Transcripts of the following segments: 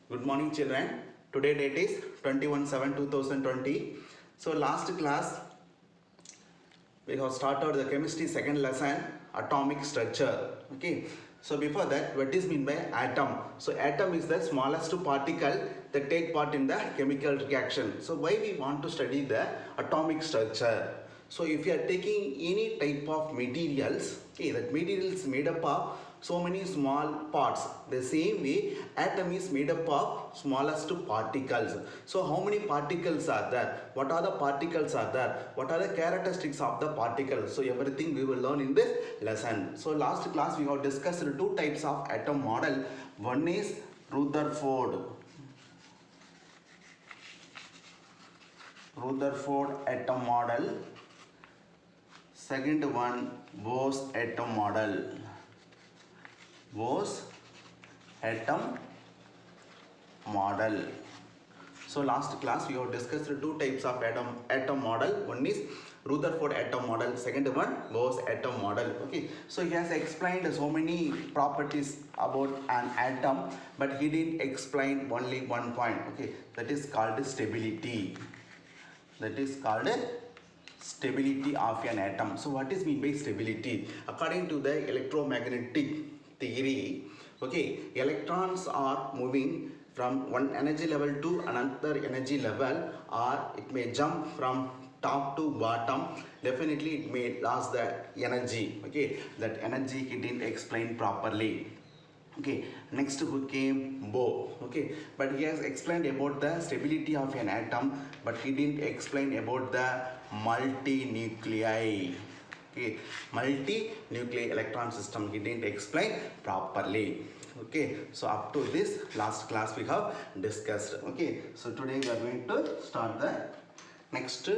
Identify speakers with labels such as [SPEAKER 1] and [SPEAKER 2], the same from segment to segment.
[SPEAKER 1] Good morning children. Today date is 21/7/2020. So last class we have started the chemistry second lesson atomic structure. Okay. So before that, what is mean by atom? So atom is the smallest particle that take part in the chemical reaction. So why we want to study the atomic structure? So if you are taking any type of materials, okay, that material is made up of so many small parts. The same way atom is made up of smallest particles. So how many particles are there? What are the particles are there? What are the characteristics of the particles? So everything we will learn in this lesson. So last class we have discussed two types of atom model. One is Rutherford atom model. Second one, Bose atom model. Bose atom model. So last class we have discussed two types of atom model. One is Rutherford atom model. Second one, Bose atom model. Okay. So he has explained so many properties about an atom, but he didn't explain only one point. Okay. That is called stability. That is called stability of an atom. So what is mean by stability? According to the electromagnetic theory, okay, electrons are moving from one energy level to another energy level, or it may jump from top to bottom. Definitely it may lose the energy. Okay, that energy he didn't explain properly. Okay, next who came Bohr. Okay, but he has explained about the stability of an atom, but he didn't explain about the multi-nuclei. Okay, multi-nuclei electron system he didn't explain properly. Okay, so up to this last class we have discussed. Okay, so today we are going to start the next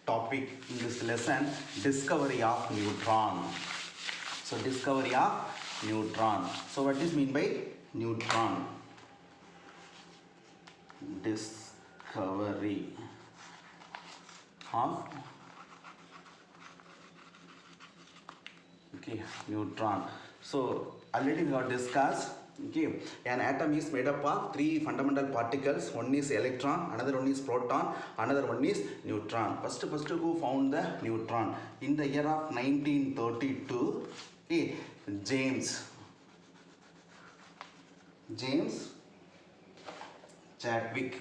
[SPEAKER 1] topic in this lesson, discovery of neutron. So discovery of neutron. So what is mean by neutron? Discovery of neutron. So already we have discussed. Okay, an atom is made up of three fundamental particles. One is electron, another one is proton, another one is neutron. First who found the neutron? In the year of 1932, okay, James Chadwick.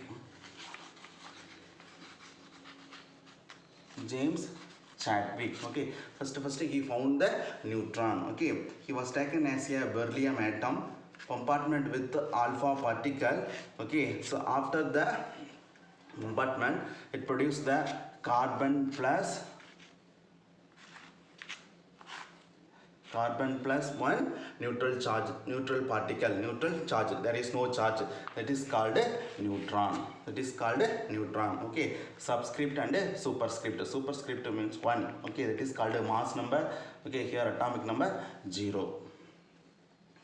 [SPEAKER 1] Okay, first he found the neutron. Okay, he was taken as a beryllium atom compartment with the alpha particle. Okay, so after the compartment it produced the carbon plus one neutral charge. There is no charge. That is called a neutron. Okay, subscript and superscript. Superscript means 1. Okay, that is called a mass number. Okay, here atomic number 0.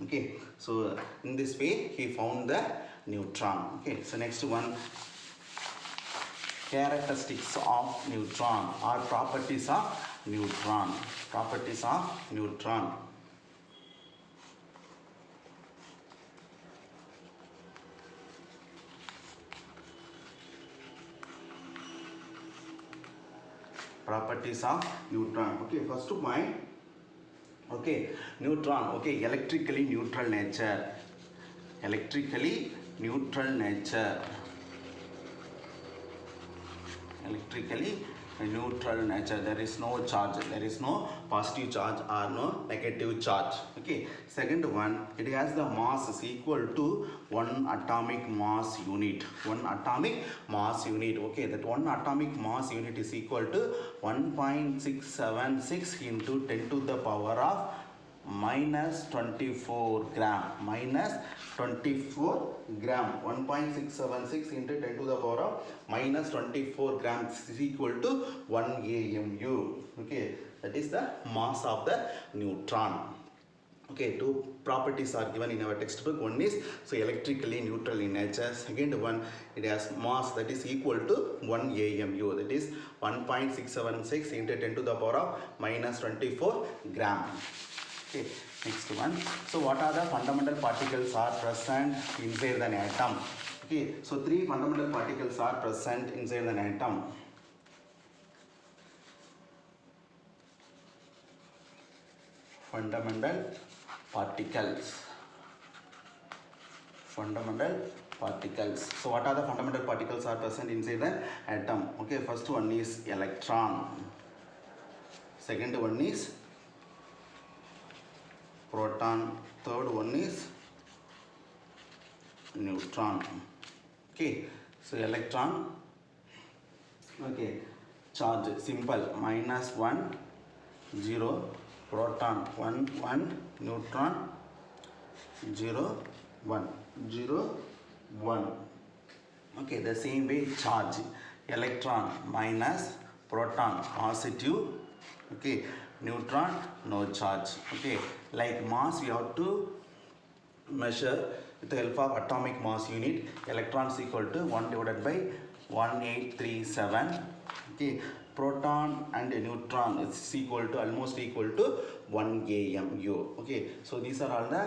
[SPEAKER 1] Okay, so in this way he found the neutron. Okay, so next one, characteristics of neutron or properties of neutron. Properties of neutron. Okay, first point. Okay, neutron. Okay, electrically neutral nature. Electrically neutral nature. There is no charge. There is no positive charge or no negative charge. Okay, second one, it has the mass is equal to 1 atomic mass unit. Okay, that 1 atomic mass unit is equal to 1.676 into 10 to the power of minus 24 gram. 1.676 into 10 to the power of minus 24 grams is equal to 1 AMU. Okay, that is the mass of the neutron. Okay, two properties are given in our textbook. One is so electrically neutral in nature. Second one, it has mass that is equal to 1 AMU. That is 1.676 into 10 to the power of minus 24 gram. Okay, Next one. So what are the fundamental particles are present inside an atom? Okay, so 3 fundamental particles are present inside an atom. Fundamental particles. Fundamental particles. So what are the fundamental particles are present inside the atom? Okay, first one is electron. Second one is proton. Third one is neutron. Okay, so electron. Okay, charge simple -1 0, proton 1 1, neutron 0 1 0 1. Okay, the same way charge, electron minus, proton positive, okay, neutron no charge. Okay, like mass we have to measure with the help of atomic mass unit. Electron is equal to 1 divided by 1837. Okay, proton and neutron is equal to almost equal to 1 AMU. Okay, so these are all the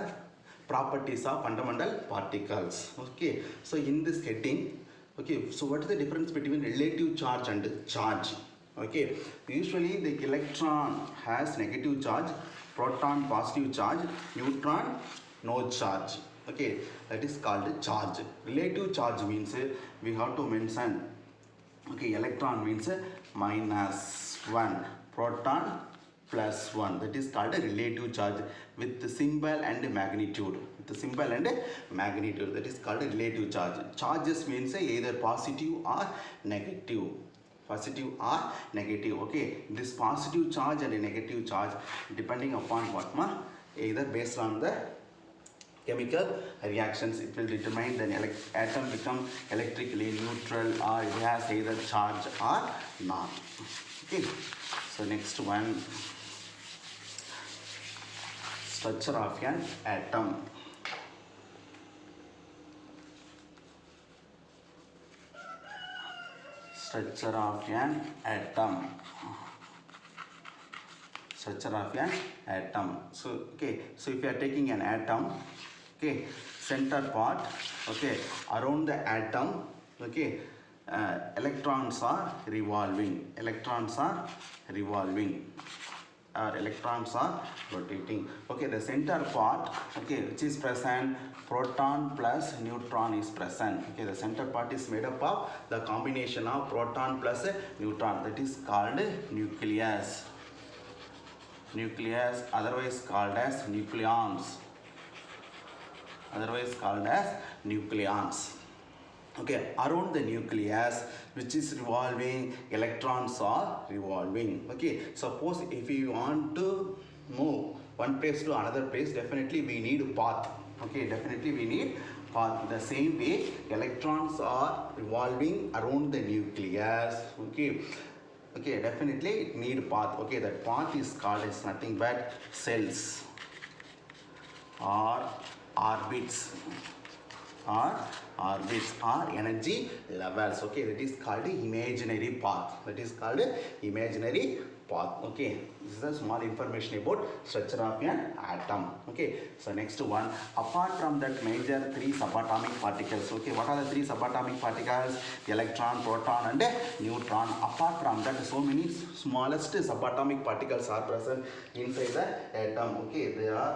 [SPEAKER 1] properties of fundamental particles. Okay, so in this heading, okay, so what is the difference between relative charge and charge? Okay, usually the electron has negative charge, proton positive charge, neutron no charge. Okay, that is called charge. Relative charge means we have to mention, okay, electron means -1, proton +1, that is called a relative charge with the symbol and magnitude. With the symbol and magnitude, that is called a relative charge. Charges means either positive or negative. Positive or negative. Okay, this positive charge and negative charge depending upon what either based on the chemical reactions, it will determine the atom become electrically neutral or it has either charge or not. Okay, so next one, structure of an atom. Structure of an atom. Structure of an atom. So okay, so if you are taking an atom, okay, center part, okay, around the atom, okay, electrons are revolving. Electrons are revolving. Or electrons are rotating. Okay, the center part, okay, which is present, proton plus neutron is present. Okay, the center part is made up of the combination of proton plus neutron. That is called nucleus. Nucleus, otherwise called as nucleons. Otherwise called as nucleons. Okay, around the nucleus which is revolving, electrons are revolving. Okay, suppose if you want to move one place to another place, definitely we need path. Okay, definitely we need path. The same way electrons are revolving around the nucleus. Okay, okay, definitely it need path. Okay, that path is called as nothing but cells or orbits or energy levels. Okay, that is called imaginary path. That is called imaginary path. Okay, this is a small information about structure of an atom. Okay, so next one, apart from that major 3 subatomic particles. Okay, what are the 3 subatomic particles? Electron, proton and neutron. Apart from that, so many smallest subatomic particles are present inside the atom. Okay, they are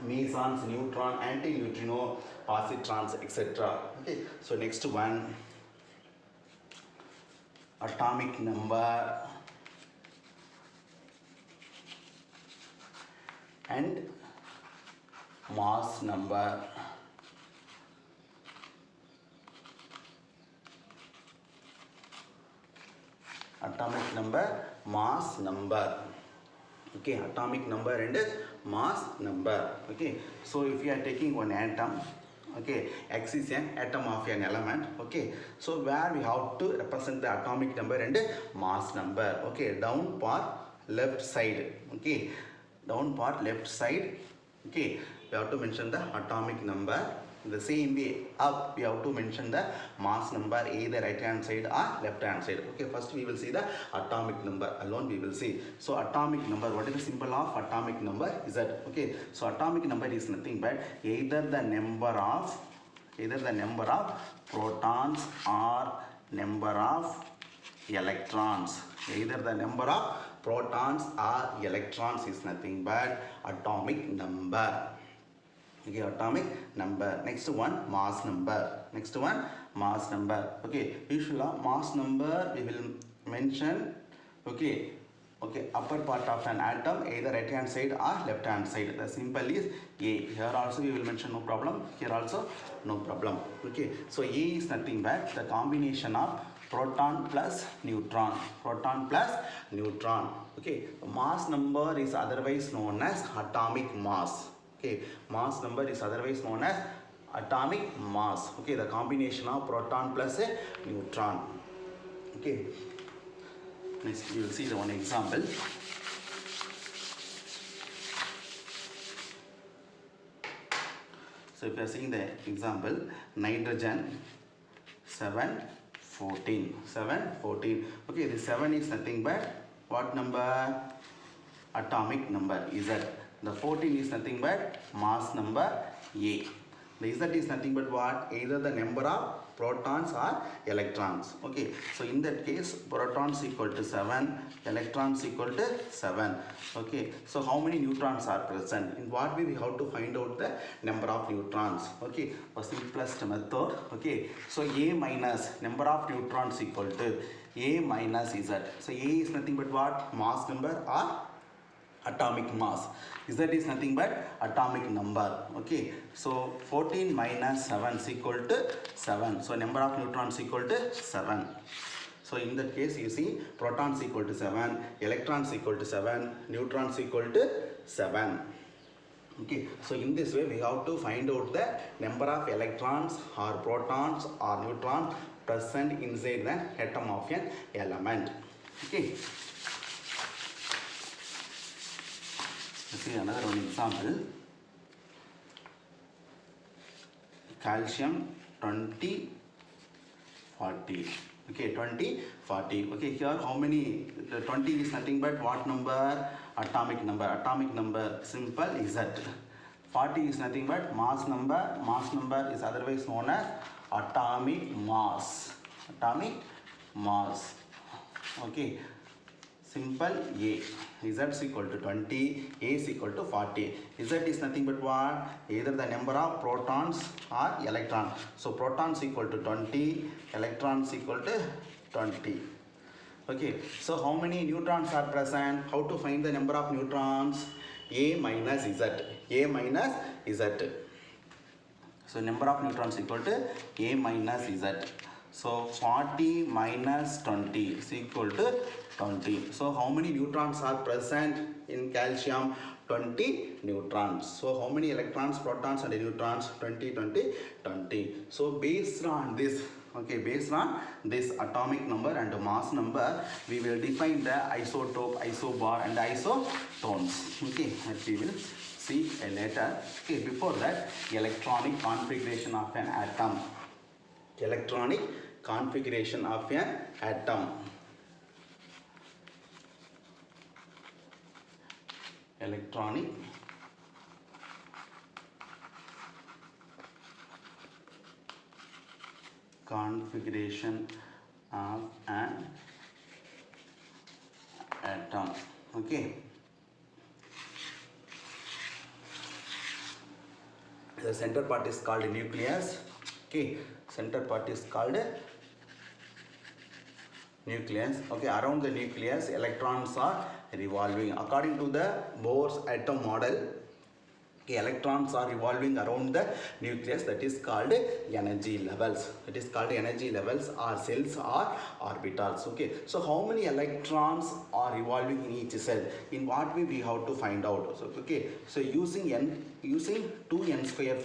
[SPEAKER 1] mesons, neutron, antineutrino, positrons, etc. Okay, so next one, atomic number and mass number. Atomic number, mass number. Okay, atomic number and mass number. Okay, so if you are taking one atom, okay, X is an atom of an element. Okay, so where we have to represent the atomic number and mass number. Okay, down part left side. Okay, down part left side. Okay, we have to mention the atomic number. the same way up we have to mention the mass number either right hand side or left hand side. Okay, first we will see the atomic number alone we will see. So atomic number, what is the symbol of atomic number? Z. Okay, so atomic number is nothing but either the number of protons or number of electrons. Either the number of protons or electrons is nothing but atomic number. Okay, atomic number. Next one, mass number. Next one, mass number. Okay, usually mass number we will mention. Okay, upper part of an atom either right hand side or left hand side. The symbol is A. Here also we will mention, no problem. Here also no problem. Okay, so A is nothing but the combination of proton plus neutron. Proton plus neutron. Okay, mass number is otherwise known as atomic mass. Okay, mass number is otherwise known as atomic mass. Okay, the combination of proton plus a neutron. Okay, next we will see the one example. So if you are seeing the example, nitrogen 714. Okay, the 7 is nothing but what number? Atomic number Z. The 14 is nothing but mass number A. The Z is nothing but what? Either the number of protons or electrons. Okay, so in that case protons equal to 7, electrons equal to 7. Okay, so how many neutrons are present? In what way we have to find out the number of neutrons? Okay, for simplest method. Okay, so A minus number of neutrons equal to A minus Z. So A is nothing but what? Mass number or atomic mass. Z is nothing but atomic number. Okay, so 14 minus 7 is equal to 7. So number of neutrons equal to 7. So in that case you see protons equal to 7, electrons equal to 7, neutrons equal to 7. Okay, so in this way we have to find out the number of electrons or protons or neutrons present inside the atom of an element. Okay. See another one example. Calcium 20 40. Okay, 20 40. Okay, here how many? The 20 is nothing but what number? Atomic number. Atomic number simple Z. 40 is nothing but mass number. Mass number is otherwise known as atomic mass. Atomic mass. Okay, simple A. Z is equal to 20, A is equal to 40. Z is nothing but what? Either the number of protons or electrons. So protons equal to 20, electrons equal to 20. Okay, so how many neutrons are present? How to find the number of neutrons? A minus Z. A minus Z. So number of neutrons equal to A minus Z. So 40 minus 20 is equal to 20. So how many neutrons are present in calcium? 20 neutrons. So how many electrons, protons and neutrons? 20, 20, 20. So based on this, okay, based on this atomic number and mass number, we will define the isotope, isobar and isotones. Okay, that we will see later. Okay, before that, electronic configuration of an atom. Electronic configuration of an atom. Electronic configuration of an atom. Okay. The center part is called nucleus. Okay, center part is called nucleus. Okay, around the nucleus electrons are revolving. According to the Bohr's atom model, okay, electrons are revolving around the nucleus. That is called energy levels. That is called energy levels or cells or orbitals. Okay, so how many electrons are revolving in each cell? In what way we have to find out? So okay, so using 2n square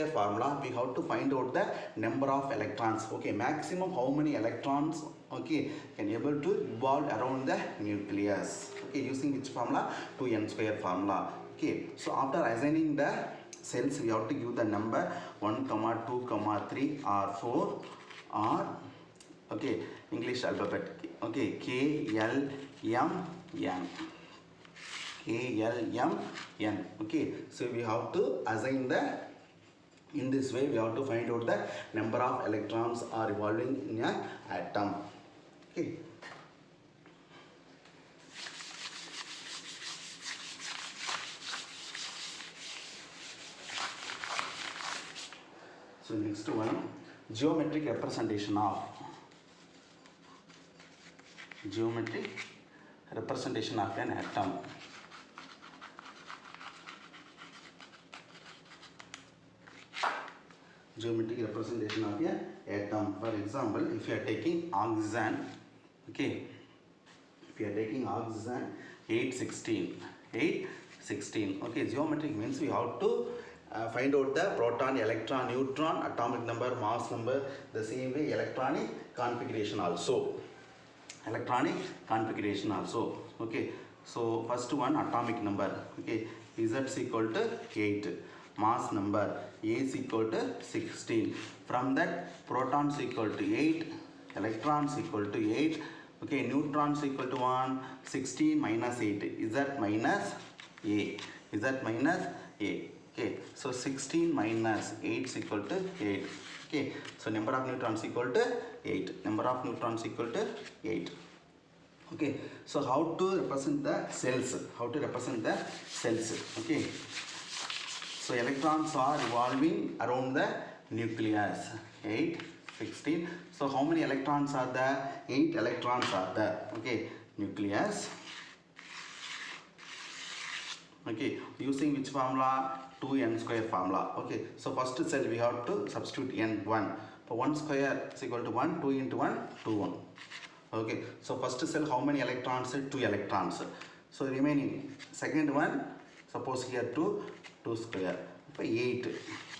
[SPEAKER 1] formula, we have to find out the number of electrons. Okay, maximum how many electrons, okay, can able to revolve around the nucleus. Okay, using which formula? 2n square formula. Okay, so after assigning the cells we have to give the number 1 comma 2 comma 3 or 4 or okay English alphabet, okay, K L M N, K L M N. Okay, so we have to assign the, in this way we have to find out the number of electrons are revolving in an atom. Okay. So next one, geometric representation of an atom. Geometric representation of an atom. For example, if you are taking oxygen, okay, if you are taking oxygen 816, okay, geometric means we have to find out the proton, electron, neutron, atomic number, mass number, the same way electronic configuration also. Okay, so first one, atomic number, okay, Z is equal to 8, mass number A is equal to 16. From that, protons equal to 8, electrons equal to 8, okay, neutrons equal to 1, 16 minus 8, Z minus A, okay, so 16 minus 8 is equal to 8, okay, so number of neutrons equal to 8, okay. So how to represent the cells, okay. So electrons are revolving around the nucleus, 8, 16. So how many electrons are there? 8 electrons are there, okay, nucleus. Okay, using which formula? 2n square formula. Okay, so first cell we have to substitute n1. For 1 square is equal to 1, 2 into 1, 2, 1. Okay, so first cell how many electrons? 2 electrons. So remaining second one, suppose here 2 square, 8.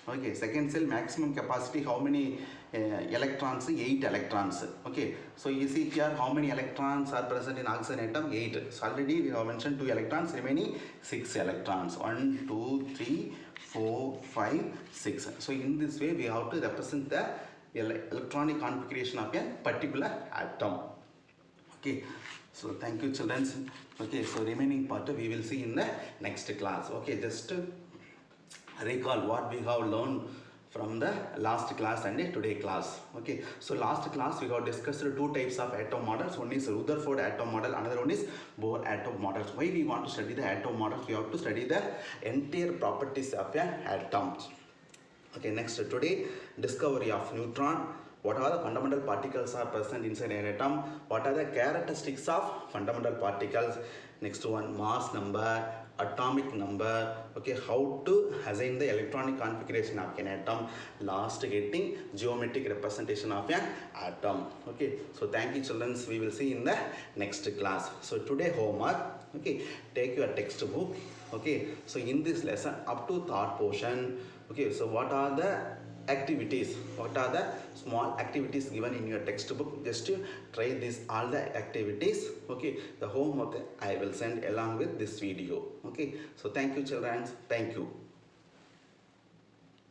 [SPEAKER 1] Okay, second cell maximum capacity how many electrons? 8 electrons. Okay, so you see here how many electrons are present in oxygen atom? 8. So already we have mentioned 2 electrons, remaining 6 electrons. 1, 2, 3, 4, 5, 6. So in this way we have to represent the electronic configuration of a particular atom. Okay, so thank you children. Okay, so remaining part we will see in the next class. Okay, just recall what we have learned from the last class and today class. Okay, so last class we have discussed 2 types of atom models. One is Rutherford atom model, another one is Bohr atom model. Why we want to study the atom models? We have to study the entire properties of an atom. Okay, next today, discovery of neutron. What are the fundamental particles are present inside an atom? What are the characteristics of fundamental particles? Next one, mass number, atomic number. Okay, how to assign the electronic configuration of an atom. Last, getting geometric representation of an atom. Okay, so thank you children. We will see in the next class. So today homework. Okay, take your textbook. Okay, so in this lesson up to third portion. Okay, so what are the activities? What are the small activities given in your textbook? Just to try this all the activities. Okay, the homework I will send along with this video. Okay, so thank you children. Thank you.